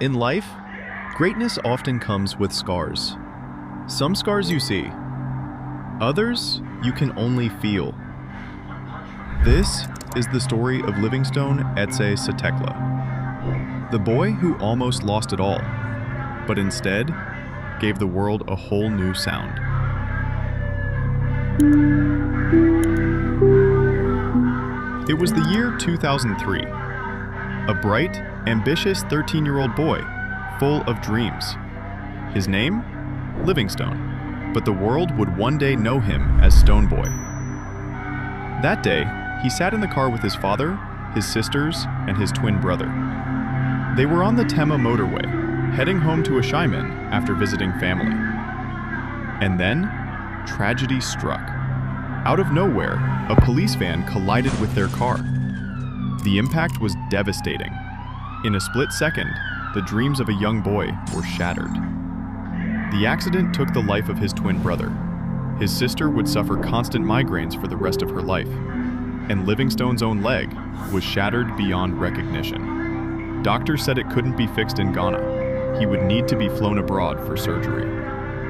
In life, greatness often comes with scars. Some scars you see, others you can only feel. This is the story of Livingstone Etse Setekla, the boy who almost lost it all, but instead gave the world a whole new sound. It was the year 2003. A bright, ambitious 13-year-old boy, full of dreams. His name? Livingstone, but the world would one day know him as Stonebwoy. That day, he sat in the car with his father, his sisters, and his twin brother. They were on the Tema motorway, heading home to Ashaiman after visiting family. And then, tragedy struck. Out of nowhere, a police van collided with their car. The impact was devastating. In a split second, the dreams of a young boy were shattered. The accident took the life of his twin brother. His sister would suffer constant migraines for the rest of her life, and Livingstone's own leg was shattered beyond recognition. Doctors said it couldn't be fixed in Ghana. He would need to be flown abroad for surgery.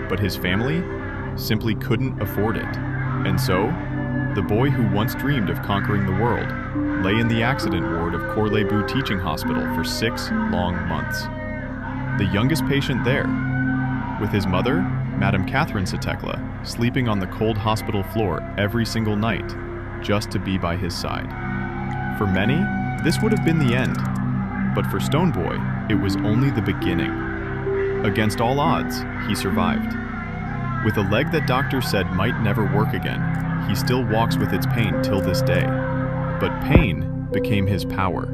But his family simply couldn't afford it. And so, the boy who once dreamed of conquering the world lay in the accident ward of Korle-Bu Teaching Hospital for 6 long months. The youngest patient there, with his mother, Madam Catherine Setekla, sleeping on the cold hospital floor every single night, just to be by his side. For many, this would have been the end. But for Stonebwoy, it was only the beginning. Against all odds, he survived. With a leg that doctors said might never work again, he still walks with its pain till this day. But pain became his power.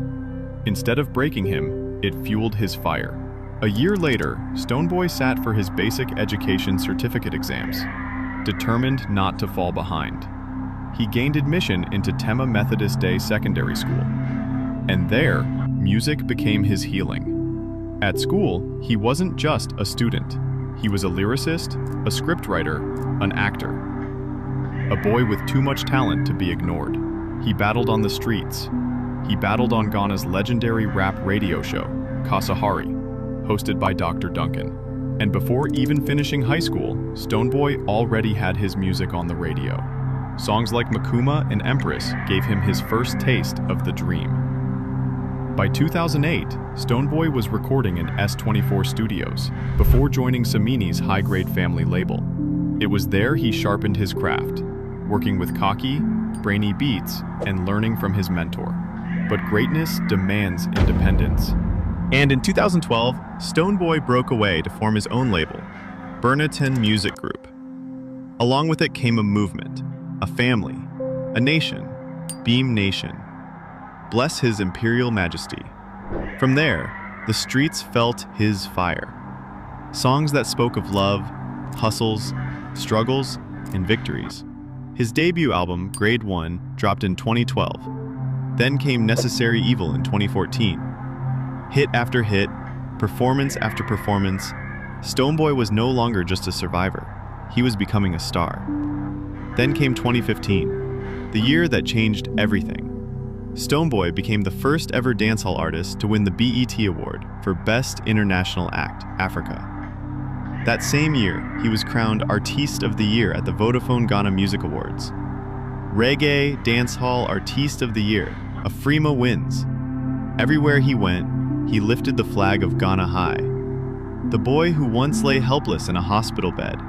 Instead of breaking him, it fueled his fire. A year later, Stonebwoy sat for his basic education certificate exams, determined not to fall behind. He gained admission into Tema Methodist Day Secondary School, and there, music became his healing. At school, he wasn't just a student. He was a lyricist, a scriptwriter, an actor. A boy with too much talent to be ignored. He battled on the streets. He battled on Ghana's legendary rap radio show, Kasahari, hosted by Dr. Duncan. And before even finishing high school, Stonebwoy already had his music on the radio. Songs like Makuma and Empress gave him his first taste of the dream. By 2008, Stonebwoy was recording in S24 Studios before joining Samini's high-grade family label. It was there he sharpened his craft, working with Kaki, Brainy Beats, and learning from his mentor. But greatness demands independence. And in 2012, Stonebwoy broke away to form his own label, Burnaton Music Group. Along with it came a movement, a family, a nation, Beam Nation. Bless his imperial majesty. From there, the streets felt his fire. Songs that spoke of love, hustles, struggles, and victories. His debut album, Grade 1, dropped in 2012. Then came Necessary Evil in 2014. Hit after hit, performance after performance, Stonebwoy was no longer just a survivor. He was becoming a star. Then came 2015, the year that changed everything. Stonebwoy became the first ever dancehall artist to win the BET Award for Best International Act, Africa. That same year, he was crowned Artiste of the Year at the Vodafone Ghana Music Awards. Reggae Dancehall Artiste of the Year, Afrima wins. Everywhere he went, he lifted the flag of Ghana high. The boy who once lay helpless in a hospital bed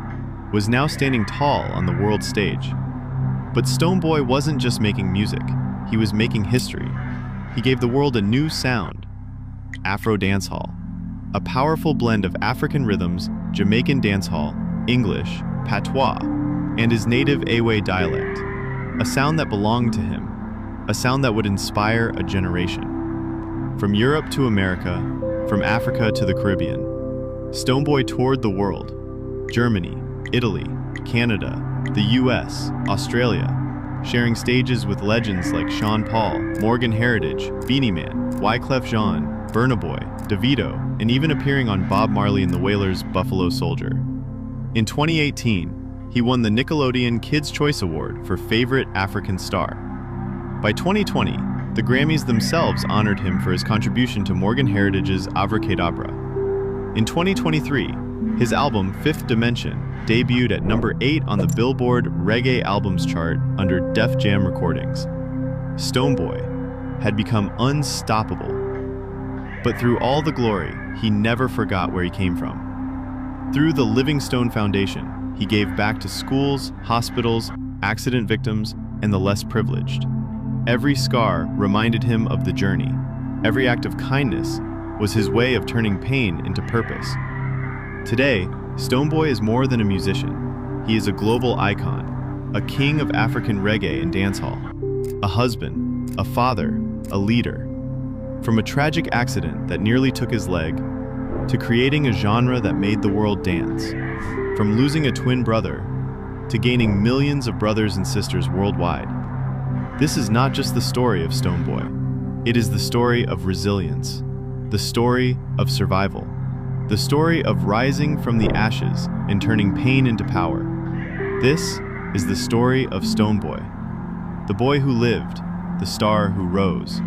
was now standing tall on the world stage. But Stonebwoy wasn't just making music, he was making history. He gave the world a new sound, Afro dancehall, a powerful blend of African rhythms, Jamaican dancehall, English, patois, and his native Ewe dialect, a sound that belonged to him, a sound that would inspire a generation. From Europe to America, from Africa to the Caribbean, Stonebwoy toured the world, Germany, Italy, Canada, the US, Australia, sharing stages with legends like Sean Paul, Morgan Heritage, Beenie Man, Wyclef Jean, Burna Boy, Davido, and even appearing on Bob Marley and the Wailers' Buffalo Soldier. In 2018, he won the Nickelodeon Kids' Choice Award for Favorite African Star. By 2020, The Grammys themselves honored him for his contribution to Morgan Heritage's Avracadabra. In 2023, his album Fifth Dimension debuted at number 8 on the Billboard Reggae Albums chart under Def Jam Recordings. Stonebwoy had become unstoppable, but through all the glory, he never forgot where he came from. Through the Livingstone Foundation, he gave back to schools, hospitals, accident victims, and the less privileged. Every scar reminded him of the journey. Every act of kindness was his way of turning pain into purpose. Today, Stonebwoy is more than a musician. He is a global icon, a king of African reggae and dancehall, a husband, a father, a leader. From a tragic accident that nearly took his leg, to creating a genre that made the world dance. From losing a twin brother, to gaining millions of brothers and sisters worldwide. This is not just the story of Stonebwoy. It is the story of resilience, the story of survival, the story of rising from the ashes and turning pain into power. This is the story of Stonebwoy, the boy who lived, the star who rose.